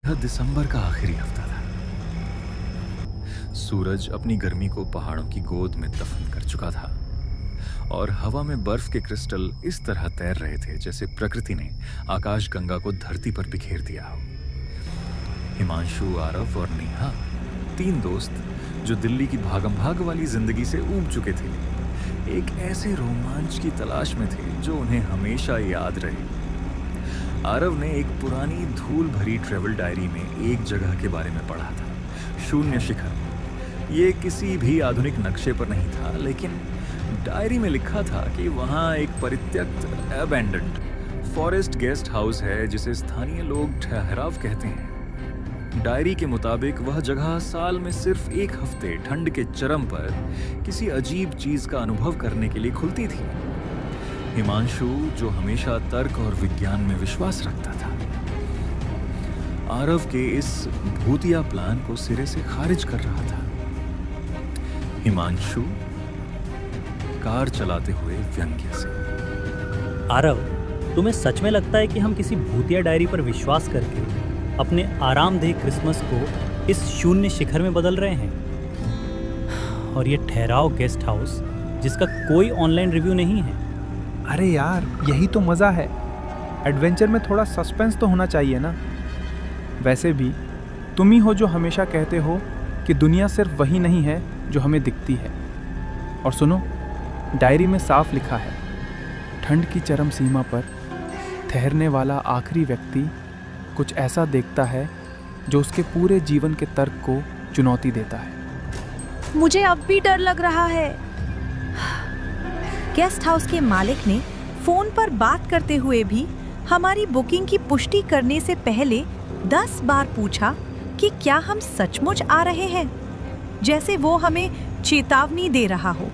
यह दिसंबर का आखिरी हफ्ता था। सूरज अपनी गर्मी को पहाड़ों की गोद में दफन कर चुका था और हवा में बर्फ के क्रिस्टल इस तरह तैर रहे थे जैसे प्रकृति ने आकाश गंगा को धरती पर बिखेर दिया हो। हिमांशु, आरव और नेहा, तीन दोस्त जो दिल्ली की भागम भाग वाली जिंदगी से ऊब चुके थे, एक ऐसे रोमांच की तलाश में थे जो उन्हें हमेशा याद रहे। आरव ने एक पुरानी धूल भरी ट्रेवल डायरी में एक जगह के बारे में पढ़ा था, शून्य शिखर। ये किसी भी आधुनिक नक्शे पर नहीं था, लेकिन डायरी में लिखा था कि वहाँ एक परित्यक्त अबैंडन्ड फॉरेस्ट गेस्ट हाउस है जिसे स्थानीय लोग ठहराव कहते हैं। डायरी के मुताबिक वह जगह साल में सिर्फ एक हफ्ते ठंड के चरम पर किसी अजीब चीज का अनुभव करने के लिए खुलती थी। हिमांशु, जो हमेशा तर्क और विज्ञान में विश्वास रखता था, आरव के इस भूतिया प्लान को सिरे से खारिज कर रहा था। हिमांशु कार चलाते हुए व्यंग्य से, आरव, तुम्हें सच में लगता है कि हम किसी भूतिया डायरी पर विश्वास करके अपने आरामदेह क्रिसमस को इस शून्य शिखर में बदल रहे हैं? और ये ठहराव गेस्ट हाउस जिसका कोई ऑनलाइन रिव्यू नहीं है। अरे यार, यही तो मज़ा है। एडवेंचर में थोड़ा सस्पेंस तो होना चाहिए ना। वैसे भी तुम ही हो जो हमेशा कहते हो कि दुनिया सिर्फ वही नहीं है जो हमें दिखती है। और सुनो, डायरी में साफ लिखा है, ठंड की चरम सीमा पर ठहरने वाला आखिरी व्यक्ति कुछ ऐसा देखता है जो उसके पूरे जीवन के तर्क को चुनौती देता है। मुझे अब भी डर लग रहा है। गेस्ट हाउस के मालिक ने फोन पर बात करते हुए भी हमारी बुकिंग की पुष्टि करने से पहले 10 बार पूछा कि क्या हम सचमुच आ रहे हैं, जैसे वो हमें चेतावनी दे रहा हो।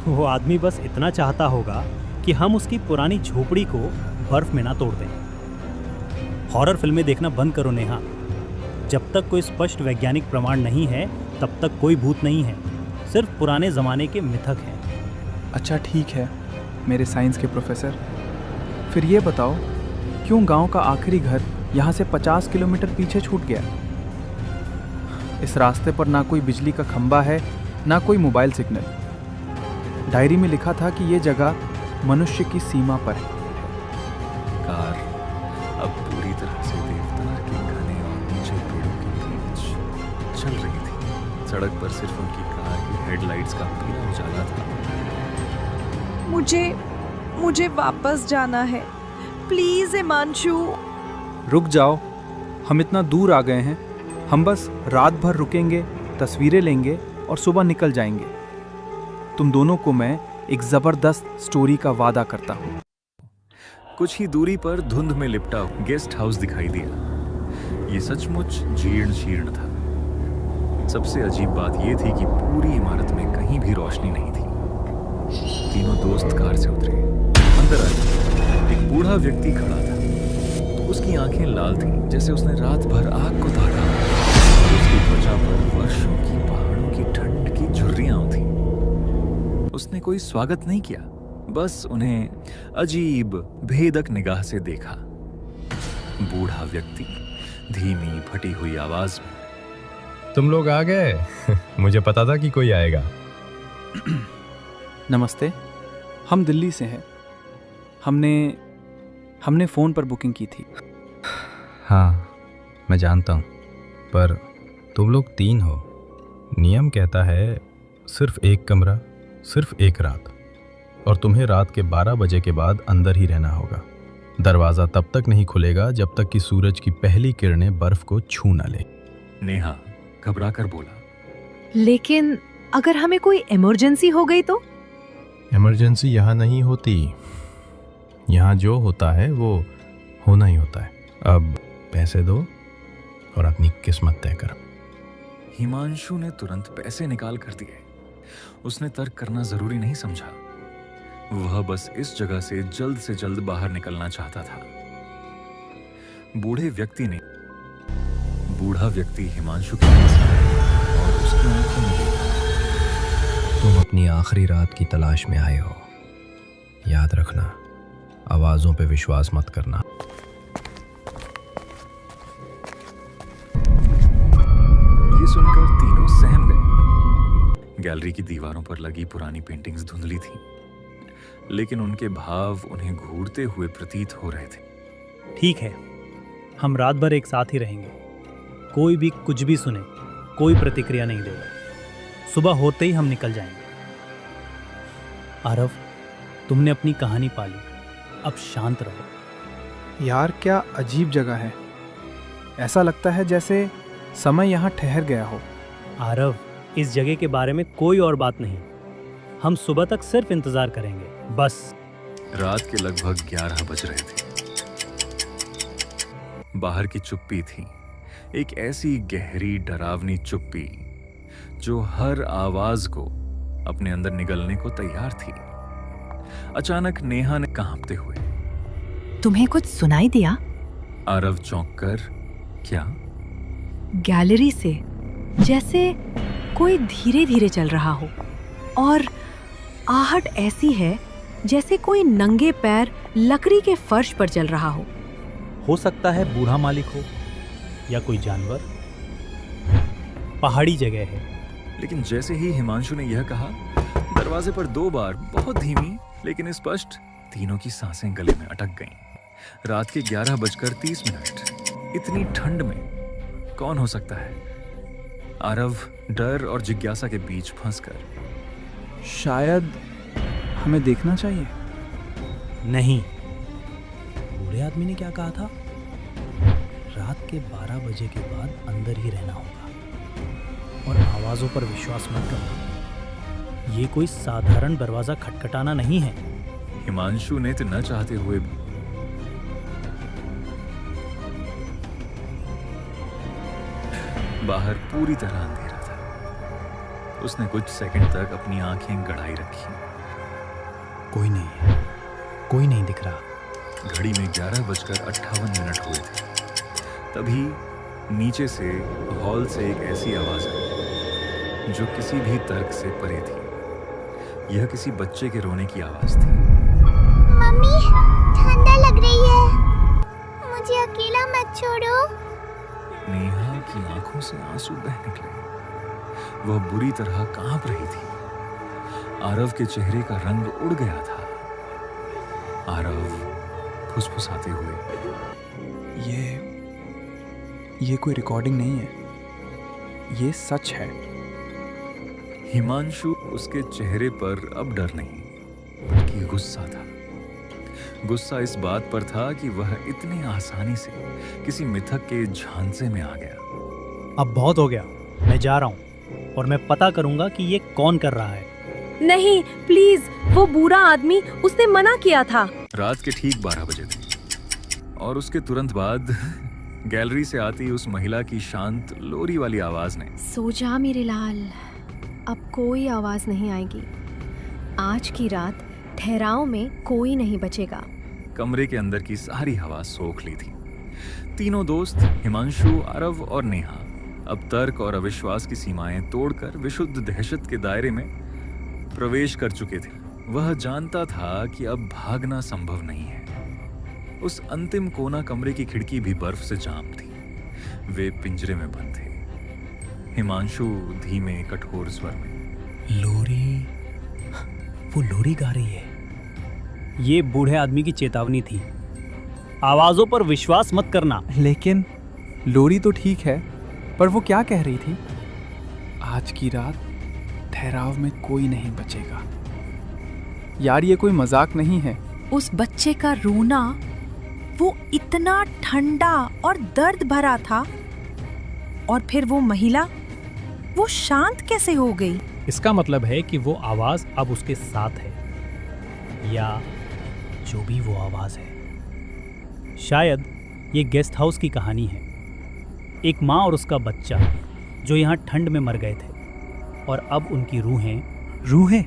वो आदमी बस इतना चाहता होगा कि हम उसकी पुरानी झोपड़ी को बर्फ में ना तोड़ दें। हॉरर फिल्में देखना बंद करो नेहा। जब तक कोई स्पष्ट वैज्ञानिक प्रमाण नहीं है तब तक कोई भूत नहीं है, सिर्फ पुराने ज़माने के मिथक हैं। अच्छा ठीक है मेरे साइंस के प्रोफेसर, फिर ये बताओ क्यों गांव का आखिरी घर यहाँ से 50 किलोमीटर पीछे छूट गया? इस रास्ते पर ना कोई बिजली का खंबा है, ना कोई मोबाइल सिग्नल। डायरी में लिखा था कि ये जगह मनुष्य की सीमा पर है। कार अब पूरी तरह से देवदार के घने और ऊंचे पेड़ों के बीच चल रही थी। सड़क पर सिर्फ उनकी कार की हेडलाइट्स का पीला उजाला था। मुझे वापस जाना है, प्लीज हिमांशु। रुक जाओ, हम इतना दूर आ गए हैं। हम बस रात भर रुकेंगे, तस्वीरें लेंगे और सुबह निकल जाएंगे। तुम दोनों को मैं एक ज़बरदस्त स्टोरी का वादा करता हूँ। कुछ ही दूरी पर धुंध में लिपटा गेस्ट हाउस दिखाई दिया। ये सचमुच जीर्ण शीर्ण था। सबसे अजीब बात यह थी कि पूरी इमारत में कहीं भी रोशनी नहीं थी। तीनों दोस्त कार से उतरे, अंदर आए। एक बूढ़ा व्यक्ति खड़ा था। उसकी आंखें लाल थीं, जैसे उसने रात भर आग को ताका। उसकी त्वचा पर वर्षों की पहाड़ों की ठंड की झुर्रियां थीं। उसने कोई स्वागत नहीं किया, बस उन्हें अजीब भेदक निगाह से देखा। बूढ़ा व्यक्ति धीमी फटी हुई आवाज में, तुम लोग आ गए। मुझे पता था कि कोई आएगा। नमस्ते, हम दिल्ली से हैं। हमने फ़ोन पर बुकिंग की थी। हाँ, मैं जानता हूँ, पर तुम लोग 3 हो। नियम कहता है सिर्फ एक कमरा, सिर्फ एक रात, और तुम्हें रात के 12 बजे के बाद अंदर ही रहना होगा। दरवाज़ा तब तक नहीं खुलेगा जब तक कि सूरज की पहली किरणें बर्फ को छू न ले। नेहा घबरा कर बोला, लेकिन अगर हमें कोई इमरजेंसी हो गई तो? इमरजेंसी यहाँ नहीं होती। यहाँ जो होता है वो होना ही होता है। अब पैसे दो और अपनी किस्मत तय करो। हिमांशु ने तुरंत पैसे निकाल कर दिए। उसने तर्क करना जरूरी नहीं समझा। वह बस इस जगह से जल्द बाहर निकलना चाहता था। बूढ़ा व्यक्ति हिमांशु के पास आया और उसकी आंखों में देखा। तुम अपनी आखिरी रात की तलाश में आए हो। याद रखना, आवाजों पे विश्वास मत करना। गैलरी की दीवारों पर लगी पुरानी पेंटिंग्स धुंधली थीं, लेकिन उनके भाव उन्हें घूरते हुए प्रतीत हो रहे थे। ठीक है, हम रात भर एक साथ ही रहेंगे। कोई भी कुछ भी सुने, कोई प्रतिक्रिया नहीं देगा। सुबह होते ही हम निकल जाएंगे। आरव, तुमने अपनी कहानी पाली, अब शांत रहो। यार क्या अजीब जगह है। ऐसा लगता है जैसे समय यहाँ ठहर गया हो। आरव, इस जगह के बारे में कोई और बात नहीं। हम सुबह तक सिर्फ इंतजार करेंगे, बस। रात के लगभग 11 बज रहे थे। बाहर की चुप्पी थी, एक ऐसी गहरी डरावनी चुप्पी जो हर आवाज को अपने अंदर निगलने को तैयार थी। अचानक नेहा ने कांपते हुए, तुम्हें कुछ सुनाई दिया? आरव चौंक कर, क्या? गैलरी से जैसे कोई धीरे धीरे चल रहा हो, और आहट ऐसी है जैसे कोई नंगे पैर लकड़ी के फर्श पर चल रहा हो सकता है बूढ़ा मालिक हो या कोई जानवर। पहाड़ी जगह है। लेकिन जैसे ही हिमांशु ने यह कहा, दरवाजे पर 2 बार बहुत धीमी लेकिन स्पष्ट तीनों की सांसें गले में अटक गईं। रात के 11:30। इतनी ठंड में कौन हो सकता है? आरव डर और जिज्ञासा के बीच फंसकर, शायद हमें देखना चाहिए। नहीं। बूढ़े आदमी ने क्या कहा था? रात के 12 बजे के बाद अंदर ही रहना होगा और आवाजों पर विश्वास मत करना। ये कोई साधारण दरवाजा खटखटाना नहीं है। हिमांशु ने तो न चाहते हुए भी बाहर पूरी तरह अंधेरा था। उसने कुछ सेकंड तक अपनी आंखें गड़ाई रखी। कोई नहीं है, कोई नहीं दिख रहा। घड़ी में 11:58 हुए थे। तभी नीचे से हॉल से एक ऐसी आवाज आई जो किसी भी तर्क से परे थी। यह किसी बच्चे के रोने की आवाज थी। मम्मी, ठंडा लग रही है, मुझे अकेला मत छोड़ो। नेहा की आंखों से आंसू बह निकले। वह बुरी तरह कांप रही थी। आरव के चेहरे का रंग उड़ गया था। आरव फुसफुसाते हुए, ये कोई रिकॉर्डिंग नहीं है, ये सच है। हिमांशु, उसके चेहरे पर अब डर नहीं बल्कि गुस्सा था। गुस्सा इस बात पर था कि वह इतने आसानी से किसी मिथक के झांसे में आ गया। अब बहुत हो गया, मैं जा रहा हूँ और मैं पता करूंगा कि ये कौन कर रहा है। नहीं, प्लीज, वो बुरा आदमी, उसने मना किया था। रात के ठीक 12 बजे थे और उसके तुरंत बाद गैलरी से आती उस महिला की शांत लोरी वाली आवाज ने, सो जा मेरे लाल, अब कोई आवाज नहीं आएगी। आज की रात ठहराव में कोई नहीं बचेगा। कमरे के अंदर की सारी हवा सोख ली थी। तीनों दोस्त, हिमांशु, आरव और नेहा, अब तर्क और अविश्वास की सीमाएं तोड़कर विशुद्ध दहशत के दायरे में प्रवेश कर चुके थे। वह जानता था कि अब भागना संभव नहीं है। उस अंतिम कोना कमरे की खिड़की भी बर्फ से जाम थी। वे पिंजरे में बंद थे। हिमांशु धीमे कठोर स्वर में, लोरी, वो लोरी गा रही है। ये बूढ़े आदमी की चेतावनी थी, आवाजों पर विश्वास मत करना। लेकिन लोरी तो ठीक है, पर वो क्या कह रही थी? आज की रात ठहराव में कोई नहीं बचेगा। यार ये कोई मजाक नहीं है। उस बच्चे का रोना, वो इतना ठंडा और दर्द भरा था, और फिर वो महिला, वो शांत कैसे हो गई? इसका मतलब है कि वो आवाज अब उसके साथ है, या जो भी वो आवाज है। शायद ये गेस्ट हाउस की कहानी है। एक माँ और उसका बच्चा जो यहाँ ठंड में मर गए थे, और अब उनकी रूहें?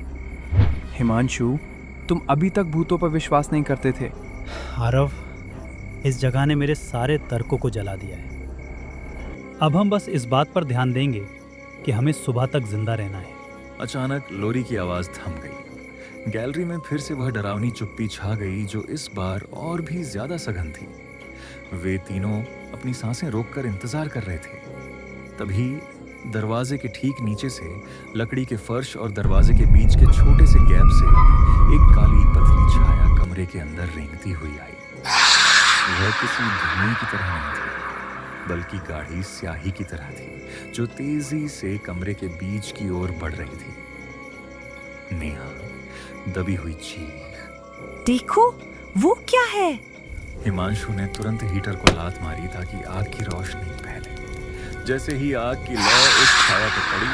हिमांशु, तुम अभी तक भूतों पर विश्वास नहीं करते थे। आरव, इस जगह ने मेरे सारे तर्कों को जला दिया है। अब हम बस इस बात पर ध्यान देंगे कि हमें सुबह तक जिंदा रहना है। अचानक लोरी की आवाज थम गई। गैलरी में फिर से वह डरावनी चुप्पी छा गई जो इस बार और भी ज्यादा सघन थी। वे तीनों अपनी सांसें रोककर इंतजार कर रहे थे। तभी दरवाजे के ठीक नीचे से लकड़ी के फर्श और दरवाजे के बीच के छोटे से गैप से एक काली पतली छाया कमरे के अंदर रेंगती हुई आई। वह किसी धुएं की तरह नहीं थी, बल्कि गाढ़ी स्याही की तरह थी जो तेजी से कमरे के बीच की ओर बढ़ रही थी। नेहा दबी हुई चीख, देखो वो क्या है? हिमांशु ने तुरंत हीटर को लात मारी ताकि आग की रोशनी फैले। जैसे ही आग की लौ उस छाया पर पड़ी,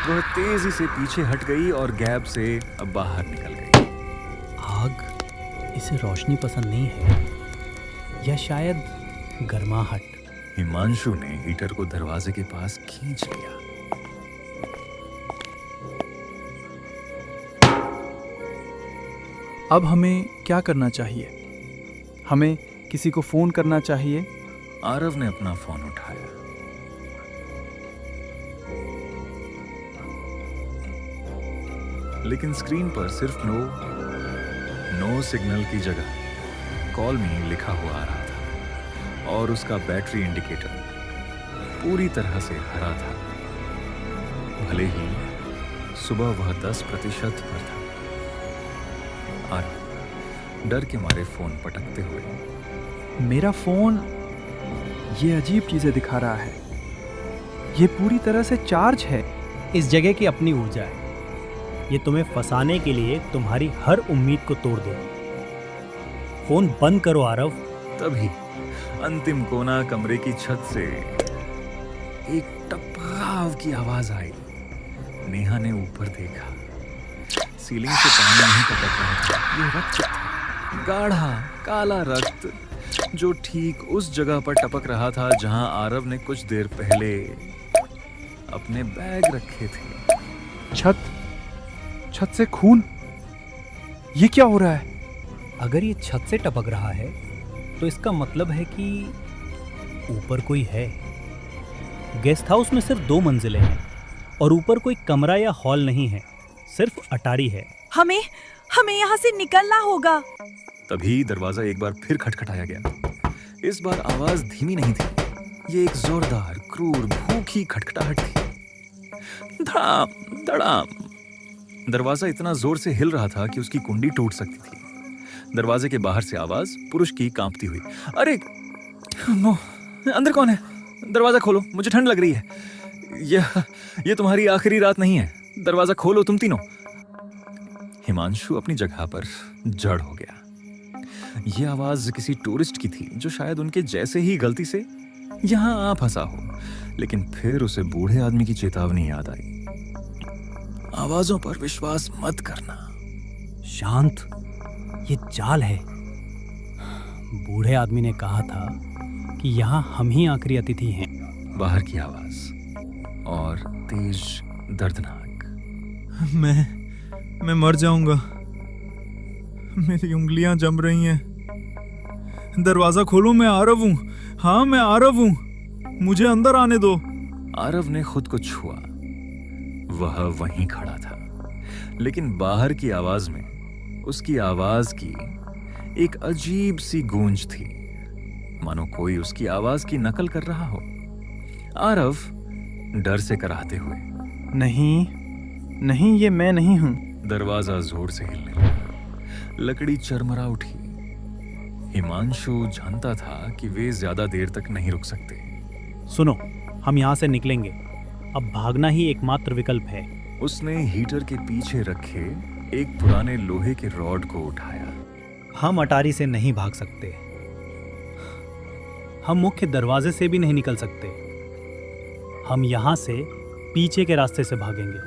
वह तेजी से पीछे हट गई और गैप से बाहर निकल गई। आग, इसे रोशनी पसंद नहीं है या शायद गर्माहट। हिमांशु ने हीटर को दरवाजे के पास खींच लिया। अब हमें क्या करना चाहिए? हमें किसी को फोन करना चाहिए। आरव ने अपना फोन उठाया। लेकिन स्क्रीन पर सिर्फ नो सिग्नल की जगह कॉल मी लिखा हुआ आ रहा था और उसका बैटरी इंडिकेटर पूरी तरह से हरा था। भले ही सुबह वह 10% पर था। आरव डर के मारे फोन पटकते हुए, मेरा फोन ये अजीब चीजें दिखा रहा है। ये पूरी तरह से चार्ज है। इस जगह की अपनी ऊर्जा है। ये तुम्हें फंसाने के लिए तुम्हारी हर उम्मीद को तोड़ देगी। फोन बंद करो आरव। तभी अंतिम कोना कमरे की छत से एक टपकाव की आवाज आई। नेहा ने ऊपर देखा। सीलिंग से पानी नहीं टपक रहा था, ये रक्त था, गाढ़ा काला रक्त, जो ठीक उस जगह पर टपक रहा था जहां आरव ने कुछ देर पहले अपने बैग रखे थे। छत से खून। ये क्या हो रहा है? अगर ये छत से टपक रहा है तो इसका मतलब है कि ऊपर कोई है। गेस्ट हाउस में सिर्फ 2 मंजिलें हैं और ऊपर कोई कमरा या हॉल नहीं है, सिर्फ अटारी है। हमें यहाँ से निकलना होगा। तभी दरवाजा एक बार फिर खटखटाया गया। इस बार आवाज धीमी नहीं थी, ये एक जोरदार, क्रूर, भूखी खटखटाहट थी। धड़ाम धड़ाम। दरवाजा इतना जोर से हिल रहा था कि उसकी कुंडी टूट सकती थी। दरवाजे के बाहर से आवाज पुरुष की कांपती हुई, अरे नो, अंदर कौन है? दरवाजा खोलो, मुझे ठंड लग रही है। ये तुम्हारी आखिरी रात नहीं है, दरवाजा खोलो तुम तीनों। हिमांशु अपनी जगह पर जड़ हो गया। यह आवाज किसी टूरिस्ट की थी जो शायद उनके जैसे ही गलती से यहां आ फंसा हो। लेकिन फिर उसे बूढ़े आदमी की चेतावनी याद आई, आवाजों पर विश्वास मत करना। शांत, ये चाल है। बूढ़े आदमी ने कहा था कि यहाँ हम ही आखिरी अतिथि हैं। बाहर की आवाज और तेज, दर्दनाक। मैं मर जाऊंगा। मेरी उंगलियां जम रही हैं। दरवाजा खोलो, मैं आरव हूं। हाँ, मैं आरव हूं, मुझे अंदर आने दो। आरव ने खुद को छुआ। वह वहीं खड़ा था, लेकिन बाहर की आवाज में उसकी आवाज की एक अजीब सी गूंज थी, मानो कोई उसकी आवाज की नकल कर रहा हो। आरव डर से कराहते हुए, नहीं, ये मैं नहीं हूं। दरवाजा जोर से हिलने लगा। लकड़ी चरमरा उठी। हिमांशु जानता था कि वे ज्यादा देर तक नहीं रुक सकते। सुनो, हम यहाँ से निकलेंगे। अब भागना ही एकमात्र विकल्प है। उसने हीटर के पीछे रखे एक पुराने लोहे के रॉड को उठाया। हम अटारी से नहीं भाग सकते। हम मुख्य दरवाजे से भी नहीं निकल सकते। हम यहाँ से पीछे के रास्ते से भागेंगे,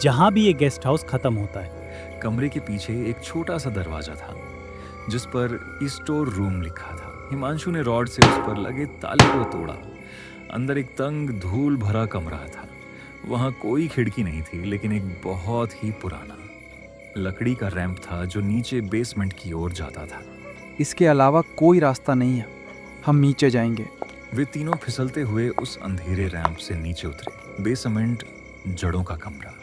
जहां भी ये गेस्ट हाउस खत्म होता है। कमरे के पीछे एक छोटा सा दरवाजा था जिस पर स्टोर रूम लिखा था। हिमांशु ने रॉड से उस पर लगे ताले को तोड़ा। अंदर एक तंग, धूल भरा कमरा था। वहां कोई खिड़की नहीं थी, लेकिन एक बहुत ही पुराना लकड़ी का रैंप था जो नीचे बेसमेंट की ओर जाता था। इसके अलावा कोई रास्ता नहीं है, हम नीचे जाएंगे। वे तीनों फिसलते हुए उस अंधेरे रैंप से नीचे उतरे। बेसमेंट जड़ों का कमरा।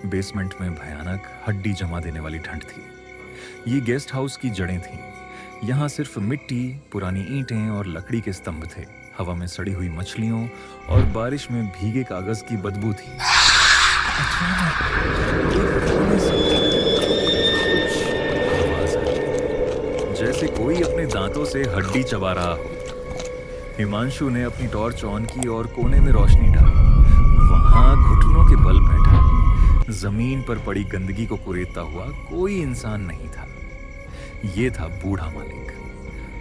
बेसमेंट में भयानक, हड्डी जमा देने वाली ठंड थी। ये गेस्ट हाउस की जड़ें थीं। यहाँ सिर्फ मिट्टी, पुरानी ईंटें और लकड़ी के स्तंभ थे। हवा में सड़ी हुई मछलियों और बारिश में भीगे कागज की बदबू थी। अचानक एक कोने से कुछ आवाज आई, जैसे कोई अपने दांतों से हड्डी चबा रहा हो। हिमांशु ने अपनी टॉर्च ऑन की और कोने में रोशनी डाली। वहां घुटनों के बल बैठा, जमीन पर पड़ी गंदगी को कुरेदता हुआ कोई इंसान नहीं था। ये था बूढ़ा मालिक।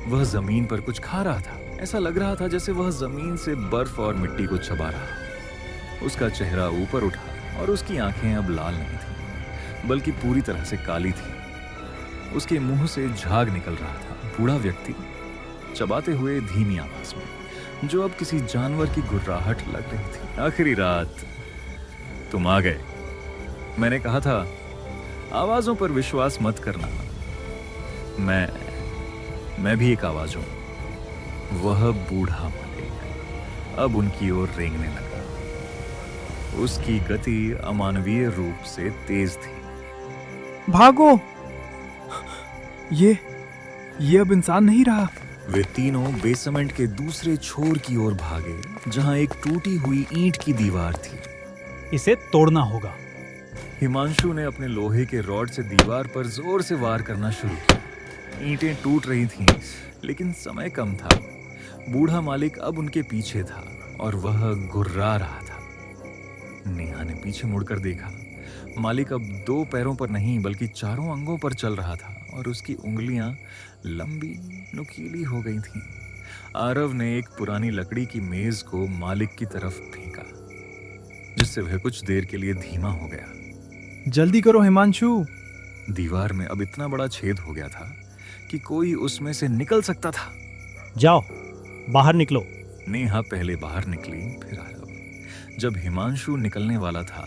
वह जमीन पर कुछ खा रहा था। ऐसा लग रहा था जैसे वह जमीन से बर्फ और मिट्टी को चबा रहा। उसका चेहरा ऊपर उठा और उसकी आंखें अब लाल नहीं थी, बल्कि पूरी तरह से काली थी। उसके मुंह से झाग निकल रहा था। बूढ़ा व्यक्ति चबाते हुए धीमी आवाज में, जो अब किसी जानवर की गुर्राहट लग रही थी। आखिरी रात, तुम आ गए। मैंने कहा था, आवाजों पर विश्वास मत करना। मैं भी एक आवाज हूं। वह बूढ़ा मालिक अब उनकी ओर रेंगने लगा। उसकी गति अमानवीय रूप से तेज थी। भागो! ये अब इंसान नहीं रहा। वे तीनों बेसमेंट के दूसरे छोर की ओर भागे, जहां एक टूटी हुई ईंट की दीवार थी। इसे तोड़ना होगा। हिमांशु ने अपने लोहे के रॉड से दीवार पर जोर से वार करना शुरू किया। ईंटें टूट रही थीं, लेकिन समय कम था। बूढ़ा मालिक अब उनके पीछे था और वह गुर्रा रहा था। नेहा ने पीछे मुड़कर देखा। मालिक अब 2 पैरों पर नहीं बल्कि 4 अंगों पर चल रहा था और उसकी उंगलियां लंबी नुकीली हो गई थीं। आरव ने एक पुरानी लकड़ी की मेज को मालिक की तरफ फेंका, जिससे वह कुछ देर के लिए धीमा हो गया। जल्दी करो हिमांशु। दीवार में अब इतना बड़ा छेद हो गया था कि कोई उसमें से निकल सकता था। जाओ, बाहर निकलो। नेहा पहले बाहर निकली, फिर आरव। जब हिमांशु निकलने वाला था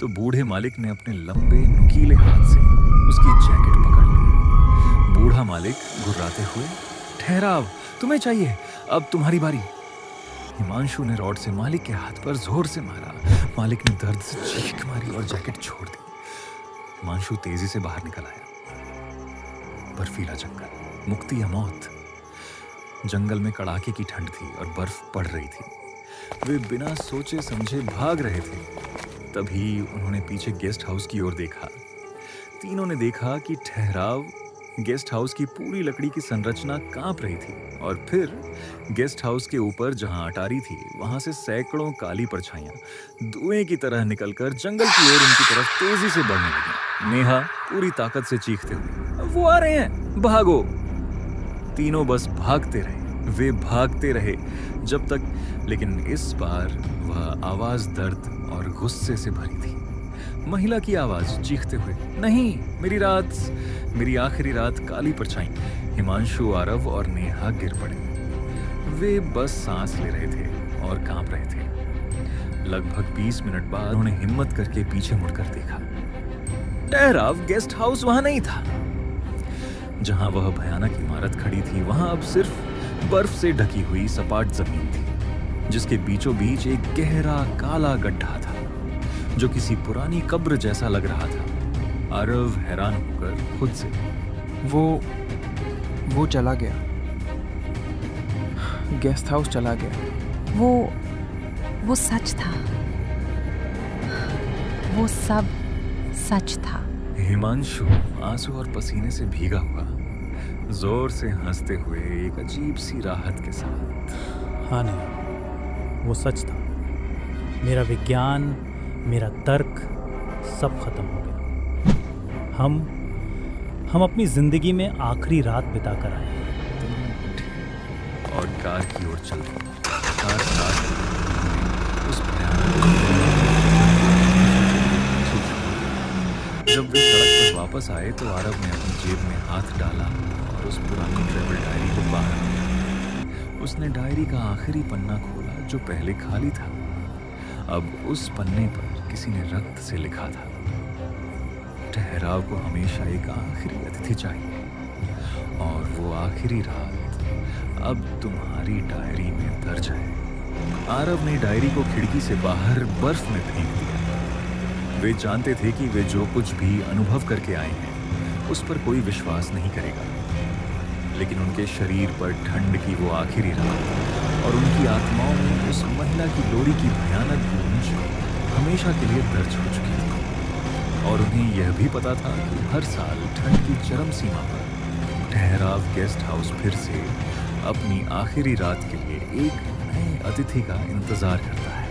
तो बूढ़े मालिक ने अपने लंबे नुकीले हाथ से उसकी जैकेट पकड़ ली। बूढ़ा मालिक गुर्राते हुए, ठहराव, तुम्हें चाहिए, अब तुम्हारी बारी। हिमांशु ने रॉड से मालिक के हाथ पर जोर से मारा। मालिक ने दर्द से चीख मारी और जैकेट छोड़ दी। हिमांशु तेजी से बाहर निकल आया। बर्फीला जंगल, मुक्ति या मौत। जंगल में कड़ाके की ठंड थी और बर्फ पड़ रही थी। वे बिना सोचे समझे भाग रहे थे। तभी उन्होंने पीछे गेस्ट हाउस की ओर देखा। तीनों ने देखा कि ठहराव, गेस्ट हाउस की पूरी लकड़ी की संरचना कांप रही थी और फिर गेस्ट हाउस के ऊपर जहां अटारी थी, वहां से सैकड़ों काली परछाइयां धुएं की तरह निकलकर जंगल की ओर उनकी तरफ तेजी से बढ़ने लगी। नेहा पूरी ताकत से चीखते हुए, वो आ रहे हैं, भागो! तीनों बस भागते रहे। वे भागते रहे जब तक, लेकिन इस बार वह आवाज दर्द और गुस्से से भरी थी। महिला की आवाज चीखते हुए, नहीं, मेरी रात, मेरी आखिरी रात। काली परछाई। हिमांशु, आरव और नेहा गिर पड़े। वे बस सांस ले रहे थे और कांप रहे थे। लगभग 20 मिनट बाद उन्होंने हिम्मत करके पीछे मुड़कर देखा। ठहराव, गेस्ट हाउस वहां नहीं था। जहां वह भयानक इमारत खड़ी थी, वहां अब सिर्फ बर्फ से ढकी हुई सपाट जमीन थी, जिसके बीचों बीच एक गहरा काला गड्ढा था जो किसी पुरानी कब्र जैसा लग रहा था। आरव हैरान होकर खुद से, वो चला गया। गेस्ट हाउस चला गया। वो सच था। वो सब सच था। हिमांशु आंसू और पसीने से भीगा हुआ, जोर से हंसते हुए एक अजीब सी राहत के साथ, हाँ नहीं, वो सच था। मेरा विज्ञान, मेरा तर्क, सब खत्म हो गया। हम अपनी जिंदगी में आखिरी रात बिता कर आए और कार की ओर चल पड़े। कार उस भयानक, जब वे सड़क पर वापस आए तो आरव ने अपनी जेब में हाथ डाला और उस पुरानी ट्रैवल डायरी को बाहर निकाला। उसने डायरी का आखिरी पन्ना खोला जो पहले खाली था। अब उस पन्ने पर किसी ने रक्त से लिखा था, ठहराव को हमेशा एक आखिरी अतिथि चाहिए और वो आखिरी रात अब तुम्हारी डायरी में दर्ज है। आरव ने डायरी को खिड़की से बाहर बर्फ में फेंक दिया। वे जानते थे कि वे जो कुछ भी अनुभव करके आए हैं उस पर कोई विश्वास नहीं करेगा, लेकिन उनके शरीर पर ठंड की वो आखिरी रात और उनकी आत्माओं में उस महिला की लोरी की भयानक गूंज हमेशा के लिए दर्ज हो चुकी थी। और उन्हें यह भी पता था कि हर साल ठंड की चरम सीमा पर ठहराव गेस्ट हाउस फिर से अपनी आखिरी रात के लिए एक नए अतिथि का इंतजार करता है।